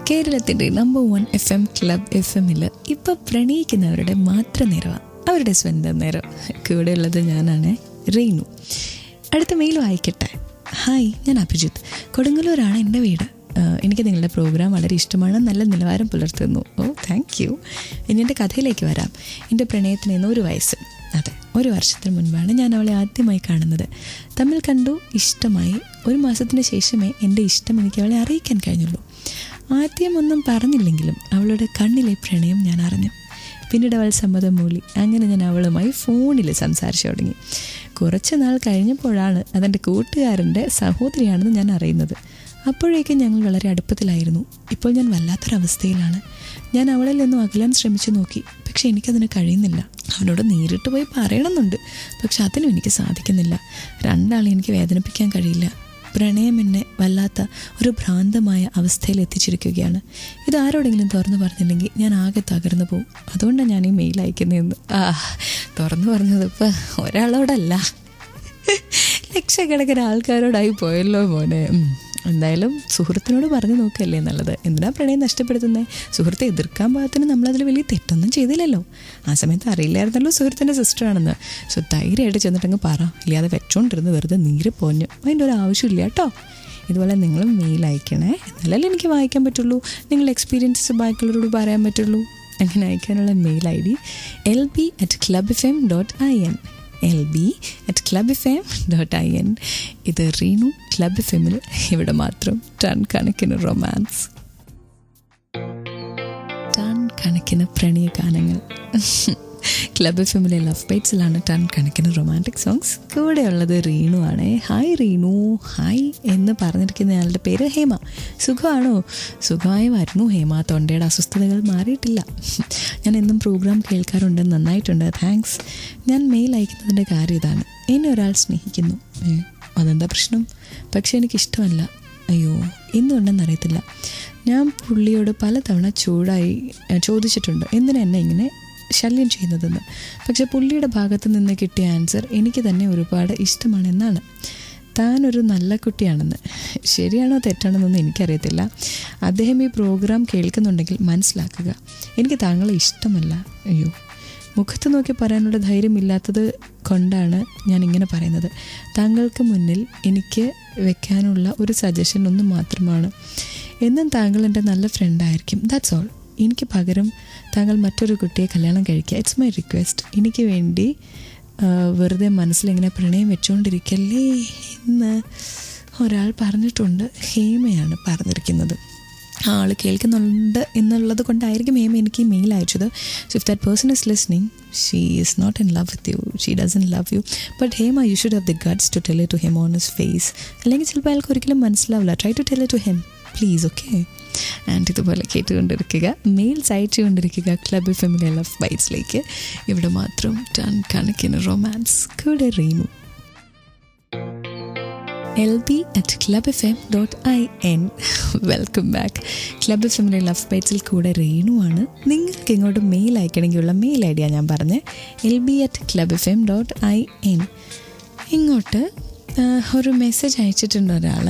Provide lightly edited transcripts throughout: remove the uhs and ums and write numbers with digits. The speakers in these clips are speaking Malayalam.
കേരളത്തിൻ്റെ നമ്പർ 1 FM ക്ലബ് FM-ൽ ഇപ്പോൾ പ്രണയിക്കുന്നവരുടെ മാത്രം നേരമാണ്, അവരുടെ സ്വന്തം നേരം. കൂടെയുള്ളത് ഞാനാണ്, റീനു. അടുത്ത മെയിൽ വായിക്കട്ടെ. ഹായ്, ഞാൻ അഭിജിത്ത്. കൊടുങ്ങല്ലൂരാണ് എൻ്റെ വീട്. എനിക്ക് നിങ്ങളുടെ പ്രോഗ്രാം വളരെ ഇഷ്ടമാണ്, നല്ല നിലവാരം പുലർത്തുന്നു. ഓ, താങ്ക് യു. ഇനി എൻ്റെ കഥയിലേക്ക് വരാം. എൻ്റെ പ്രണയത്തിന് ഇന്ന് 1 വയസ്സ്. അതെ, 1 വർഷത്തിന് മുൻപാണ് ഞാൻ അവളെ ആദ്യമായി കാണുന്നത്. തമ്മിൽ കണ്ടു, ഇഷ്ടമായി. 1 മാസത്തിന് ശേഷമേ എൻ്റെ ഇഷ്ടം എനിക്ക് അവളെ അറിയിക്കാൻ കഴിഞ്ഞുള്ളൂ. ആദ്യമൊന്നും പറഞ്ഞില്ലെങ്കിലും അവളുടെ കണ്ണിലെ പ്രണയം ഞാൻ അറിഞ്ഞു. പിന്നീട് അവൾ സമ്മതം മൂളി. അങ്ങനെ ഞാൻ അവളുമായി ഫോണിൽ സംസാരിച്ചു തുടങ്ങി. കുറച്ച് നാൾ കഴിഞ്ഞപ്പോഴാണ് അതെൻ്റെ കൂട്ടുകാരൻ്റെ സഹോദരിയാണെന്ന് ഞാൻ അറിയുന്നത്. അപ്പോഴേക്കും ഞങ്ങൾ വളരെ അടുപ്പത്തിലായിരുന്നു. ഇപ്പോൾ ഞാൻ വല്ലാത്തൊരവസ്ഥയിലാണ്. ഞാൻ അവളിൽ നിന്നും അകലാൻ ശ്രമിച്ചു നോക്കി, പക്ഷെ എനിക്കതിന് കഴിയുന്നില്ല. അവനോട് നേരിട്ട് പോയി പറയണമെന്നുണ്ട്, പക്ഷെ അതിനും എനിക്ക് സാധിക്കുന്നില്ല. രണ്ടാളെ എനിക്ക് വേദനിപ്പിക്കാൻ കഴിയില്ല. പ്രണയം എന്നെ വല്ലാത്ത ഒരു ഭ്രാന്തമായ അവസ്ഥയിൽ എത്തിച്ചിരിക്കുകയാണ്. ഇതാരോടെങ്കിലും തുറന്നു പറഞ്ഞില്ലെങ്കിൽ ഞാൻ ആകെ തകർന്നു പോകും. അതുകൊണ്ടാണ് ഞാൻ ഈ മെയിൽ അയക്കുന്നതെന്ന്. തുറന്നു പറഞ്ഞത് ഇപ്പം ഒരാളോടല്ല, ലക്ഷക്കണക്കിന് ആൾക്കാരോടായി പോയല്ലോ മോനെ. എന്തായാലും സുഹൃത്തിനോട് പറഞ്ഞു നോക്കുകയല്ലേ നല്ലത്. എന്തിനാ പ്രണയം നഷ്ടപ്പെടുത്തുന്നത്? സുഹൃത്തെ എതിർക്കാൻ പാകത്തിന് നമ്മളതിൽ വലിയ തെറ്റൊന്നും ചെയ്തില്ലല്ലോ. ആ സമയത്ത് അറിയില്ലായിരുന്നല്ലോ സുഹൃത്തിൻ്റെ സിസ്റ്ററാണെന്ന്. സോ ധൈര്യമായിട്ട് ചെന്നിട്ടങ്ങ് പറ, ഇല്ലാതെ വെച്ചോണ്ടിരുന്ന് വെറുതെ നീര് പോഞ്ഞു. അതിൻ്റെ ഒരു ആവശ്യമില്ല കേട്ടോ. ഇതുപോലെ നിങ്ങളും മെയിൽ അയക്കണേ, എന്നാലല്ലേ എനിക്ക് വായിക്കാൻ പറ്റുള്ളൂ, നിങ്ങളുടെ എക്സ്പീരിയൻസസ് ബാക്കിയുള്ളവരോട് പറയാൻ പറ്റുള്ളൂ. അങ്ങനെ അയക്കാനുള്ള മെയിൽ ID lb@clubfm.in lb@clubfm.in. ഇത് റീനു ക്ലബ് FM-ൽ. ഇവിടെ മാത്രം ടൺ കണക്കിന് റൊമാൻസ്, ടൺ കണക്കിന് പ്രണയ ഗാനങ്ങൾ. ക്ലബ് FM-ലെ ലവ് ബൈറ്റ്സിലാണ് ടൺ കണക്കിന് റൊമാൻറ്റിക് സോങ്സ്. കൂടെയുള്ളത് റീനു ആണ്. ഹായ് റീനു. ഹായ് എന്ന് പറഞ്ഞിരിക്കുന്നയാളുടെ പേര് ഹേമ. സുഖമാണോ? സുഖമായി വരുന്നു ഹേമ. തൊണ്ടയുടെ അസ്വസ്ഥതകൾ മാറിയിട്ടില്ല. ഞാൻ എന്നും പ്രോഗ്രാം കേൾക്കാറുണ്ട്, നന്നായിട്ടുണ്ട്, താങ്ക്സ്. ഞാൻ മെയിൽ അയക്കുന്നതിൻ്റെ കാര്യം ഇതാണ്. എന്നെ ഒരാൾ സ്നേഹിക്കുന്നു. അതെന്താ പ്രശ്നം? പക്ഷെ എനിക്കിഷ്ടമല്ല. അയ്യോ, എന്തുകൊണ്ടെന്നറിയത്തില്ല. ഞാൻ പുള്ളിയോട് പലതവണ ചോദിച്ചിട്ടുണ്ട് എന്തിനാ എന്നെ ഇങ്ങനെ ശല്യം ചെയ്യുന്നതെന്ന്. പക്ഷെ പുള്ളിയുടെ ഭാഗത്ത് നിന്ന് കിട്ടിയ ആൻസർ എനിക്ക് തന്നെ ഒരുപാട് ഇഷ്ടമാണെന്നാണ്. താനൊരു നല്ല കുട്ടിയാണെന്ന്. ശരിയാണോ തെറ്റാണെന്നൊന്നും എനിക്കറിയത്തില്ല. അദ്ദേഹം ഈ പ്രോഗ്രാം കേൾക്കുന്നുണ്ടെങ്കിൽ മനസ്സിലാക്കുക, എനിക്ക് താങ്കളെ ഇഷ്ടമല്ല. അയ്യോ, മുഖത്ത് നോക്കി പറയാനുള്ള ധൈര്യമില്ലാത്തത് കൊണ്ടാണ് ഞാൻ ഇങ്ങനെ പറയുന്നത്. താങ്കൾക്ക് മുന്നിൽ എനിക്ക് വെക്കാനുള്ള ഒരു സജഷൻ ഒന്ന് മാത്രമാണ്. എന്നും താങ്കൾ എൻ്റെ നല്ല ഫ്രണ്ടായിരിക്കും, ദാറ്റ്സ് ഓൾ. എനിക്ക് പകരം താങ്കൾ മറ്റൊരു കുട്ടിയെ കല്യാണം കഴിക്കുക. It's my request. എനിക്ക് വേണ്ടി വെറുതെ മനസ്സിലിങ്ങനെ പ്രണയം വെച്ചുകൊണ്ടിരിക്കല്ലേ എന്ന് ഒരാൾ പറഞ്ഞിട്ടുണ്ട്. ഹേമയാണ് പറഞ്ഞിരിക്കുന്നത്. ആൾ കേൾക്കുന്നുണ്ട് എന്നുള്ളത് കൊണ്ടായിരിക്കും ഹേമ എനിക്ക് ഈ മെയിൽ അയച്ചത്. So if that person is listening, she is not in love with you, she doesn't love you. But Hema, you should have the guts to tell it to him on his face. അല്ലെങ്കിൽ ചിലപ്പോൾ അയാൾക്ക് ഒരിക്കലും മനസ്സിലാവില്ല. Try to tell it to him please, okay? And ഇതുപോലെ കേട്ടുകൊണ്ടിരിക്കുക, മെയിൽസ് അയച്ചുകൊണ്ടിരിക്കുക ക്ലബ് FM-ലെ ലവ് ബൈറ്റ്സിലേക്ക്. ഇവിടെ മാത്രം ടൺ കണക്കിന് റൊമാൻസ്. കൂടെ Reenu. lb@clubfm.in. Welcome back. Club FM-ലെ ലവ് ബൈറ്റ്സിൽ കൂടെ റീനു ആണ്. നിങ്ങൾക്ക് ഇങ്ങോട്ട് മെയിൽ അയക്കണമെങ്കിലുള്ള മെയിൽ ID ഞാൻ പറഞ്ഞത് lb@clubfm.in. ഇങ്ങോട്ട് ഒരു മെസ്സേജ് അയച്ചിട്ടുണ്ട് ഒരാൾ.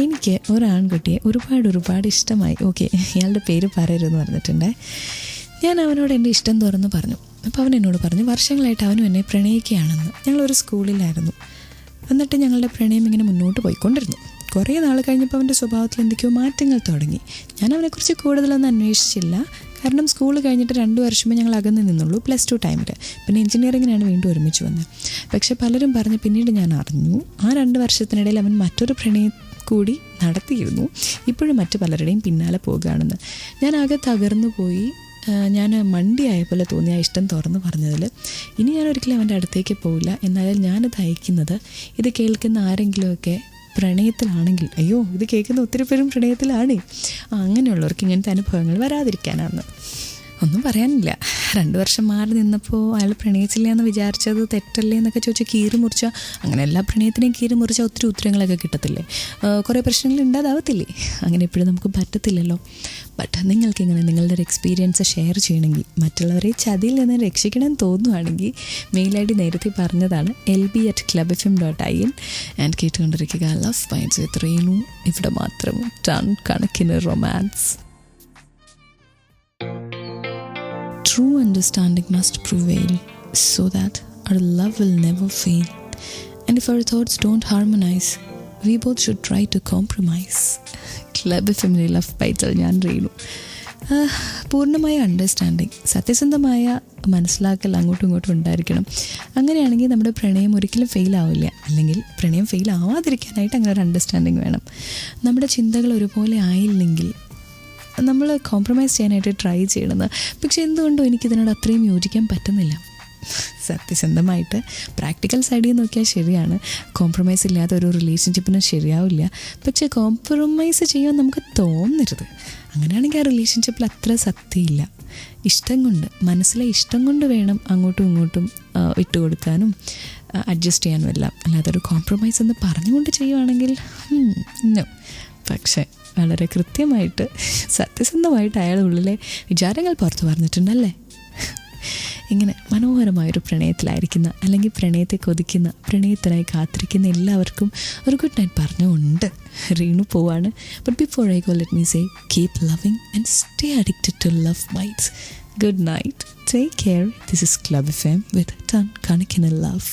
എനിക്ക് ഒരാൺകുട്ടിയെ ഒരുപാട് ഇഷ്ടമായി. ഓക്കെ, ഇയാളുടെ പേര് പറയരുതെന്ന് പറഞ്ഞിട്ടുണ്ട്. ഞാൻ അവനോട് എൻ്റെ ഇഷ്ടം തുറന്ന് പറഞ്ഞു. അപ്പോൾ അവൻ എന്നോട് പറഞ്ഞു വർഷങ്ങളായിട്ട് അവനും എന്നെ പ്രണയിക്കുകയാണെന്ന്. ഞങ്ങളൊരു സ്കൂളിലായിരുന്നു. എന്നിട്ട് ഞങ്ങളുടെ പ്രണയം ഇങ്ങനെ മുന്നോട്ട് പോയിക്കൊണ്ടിരുന്നു. കുറേ നാൾ കഴിഞ്ഞപ്പോൾ അവൻ്റെ സ്വഭാവത്തിൽ എന്തൊക്കെയോ മാറ്റങ്ങൾ തുടങ്ങി. ഞാൻ അവനെക്കുറിച്ച് കൂടുതലൊന്നും അന്വേഷിച്ചില്ല. കാരണം സ്കൂൾ കഴിഞ്ഞിട്ട് 2 വർഷമേ ഞങ്ങൾ അകന്ന് നിന്നുള്ളൂ, +2 ടൈമിൽ. പിന്നെ എഞ്ചിനീയറിങ്ങിനാണ് വീണ്ടും ഒരുമിച്ച് വന്നത്. പക്ഷെ പലരും പറഞ്ഞ് പിന്നീട് ഞാൻ അറിഞ്ഞു, ആ 2 വർഷത്തിനിടയിൽ അവൻ മറ്റൊരു പ്രണയം കൂടി നടത്തിയിരുന്നു. ഇപ്പോഴും മറ്റു പലരുടെയും പിന്നാലെ പോകുകയാണെന്ന്. ഞാൻ ആകെ തകർന്നു പോയി. ഞാൻ മണ്ടിയായ പോലെ തോന്നി ആ ഇഷ്ടം തുറന്നു പറഞ്ഞതിൽ. ഇനി ഞാൻ ഒരിക്കലും അവൻ്റെ അടുത്തേക്ക് പോവില്ല. എന്നാലും ഞാനിത് അയക്കുന്നത് ഇത് കേൾക്കുന്ന ആരെങ്കിലുമൊക്കെ പ്രണയത്തിലാണെങ്കിൽ, അയ്യോ ഇത് കേൾക്കുന്ന ഒത്തിരി പേരും പ്രണയത്തിലാണ്, അങ്ങനെയുള്ളവർക്ക് ഇങ്ങനത്തെ അനുഭവങ്ങൾ വരാതിരിക്കാനാണ്. ഒന്നും പറയാനില്ല. 2 വർഷം മാറി നിന്നപ്പോൾ അയാൾ പ്രണയിച്ചില്ല എന്ന് വിചാരിച്ചത് തെറ്റല്ലേ എന്നൊക്കെ ചോദിച്ചാൽ കീറി മുറിച്ചാൽ അങ്ങനെ എല്ലാ പ്രണയത്തിനെയും കീറി മുറിച്ചാൽ ഒത്തിരി ഉത്തരങ്ങളൊക്കെ കിട്ടത്തില്ലേ, കുറേ പ്രശ്നങ്ങൾ ഉണ്ടാകാവത്തില്ലേ? അങ്ങനെ എപ്പോഴും നമുക്ക് പറ്റത്തില്ലല്ലോ. ബട്ട് നിങ്ങൾക്കിങ്ങനെ നിങ്ങളുടെ ഒരു എക്സ്പീരിയൻസ് ഷെയർ ചെയ്യണമെങ്കിൽ, മറ്റുള്ളവരെ ചതിയിൽ നിന്ന് രക്ഷിക്കണമെന്ന് തോന്നുവാണെങ്കിൽ മെയിൽ ഐ ഡി നേരത്തെ പറഞ്ഞതാണ് lb@clubfm.in. ആൻഡ് കേട്ടുകൊണ്ടിരിക്കുക ലവ് ബൈറ്റ്സ് വിത്ത് റീനു. ഇവിടെ മാത്രം ടൺ കണക്കിന് romance. True understanding must prevail so that our love will never fail. And if our thoughts don't harmonize, we both should try to compromise. Club Family Love Bites ഞാൻ റീനു. പൂർണ്ണമായ അണ്ടർസ്റ്റാൻഡിങ്, സത്യസന്ധമായ മനസ്സിലാക്കൽ അങ്ങോട്ടും ഇങ്ങോട്ടും ഉണ്ടായിരിക്കണം. അങ്ങനെയാണെങ്കിൽ നമ്മുടെ പ്രണയം ഒരിക്കലും ഫെയിൽ ആവില്ല. അല്ലെങ്കിൽ പ്രണയം ഫെയിൽ ആവാതിരിക്കാനായിട്ട് അങ്ങനെ ഒരു അണ്ടർസ്റ്റാൻഡിങ് വേണം. നമ്മുടെ ചിന്തകൾ ഒരുപോലെ ആയില്ലെങ്കിൽ നമ്മൾ കോംപ്രമൈസ് ചെയ്യാനായിട്ട് ട്രൈ ചെയ്യണമെന്ന്. പക്ഷെ എന്തുകൊണ്ടോ എനിക്കിതിനോട് അത്രയും യോജിക്കാൻ പറ്റുന്നില്ല. സത്യസന്ധമായിട്ട് പ്രാക്ടിക്കൽ സൈഡിൽ നോക്കിയാൽ ശരിയാണ്, കോംപ്രമൈസ് ഇല്ലാത്ത ഒരു റിലേഷൻഷിപ്പിനും ശരിയാവില്ല. പക്ഷേ കോംപ്രമൈസ് ചെയ്യാൻ നമുക്ക് തോന്നരുത്. അങ്ങനെയാണെങ്കിൽ ആ റിലേഷൻഷിപ്പിൽ അത്ര സത്യമില്ല. ഇഷ്ടം കൊണ്ട്, മനസ്സിലെ ഇഷ്ടം കൊണ്ട് വേണം അങ്ങോട്ടും ഇങ്ങോട്ടും വിട്ടുകൊടുക്കാനും അഡ്ജസ്റ്റ് ചെയ്യാനും എല്ലാം. അല്ലാതെ ഒരു കോംപ്രമൈസ് എന്ന് പറഞ്ഞുകൊണ്ട് ചെയ്യുവാണെങ്കിൽ നോ. പക്ഷേ വളരെ കൃത്യമായിട്ട് സത്യസന്ധമായിട്ട് അയാളുടെ ഉള്ളിലെ വിചാരങ്ങൾ പുറത്ത് പറഞ്ഞിട്ടുണ്ടല്ലേ. ഇങ്ങനെ മനോഹരമായൊരു പ്രണയത്തിലായിരിക്കുന്ന, അല്ലെങ്കിൽ പ്രണയത്തെ കൊതിക്കുന്ന, പ്രണയത്തിനായി കാത്തിരിക്കുന്ന എല്ലാവർക്കും ഒരു ഗുഡ് നൈറ്റ് പറഞ്ഞുകൊണ്ട് റീനു പോവാണ്. But before I go let me say keep loving and stay addicted to love bites. Good night, take care. This is club FM with ton കണക്കിന് ലവ്.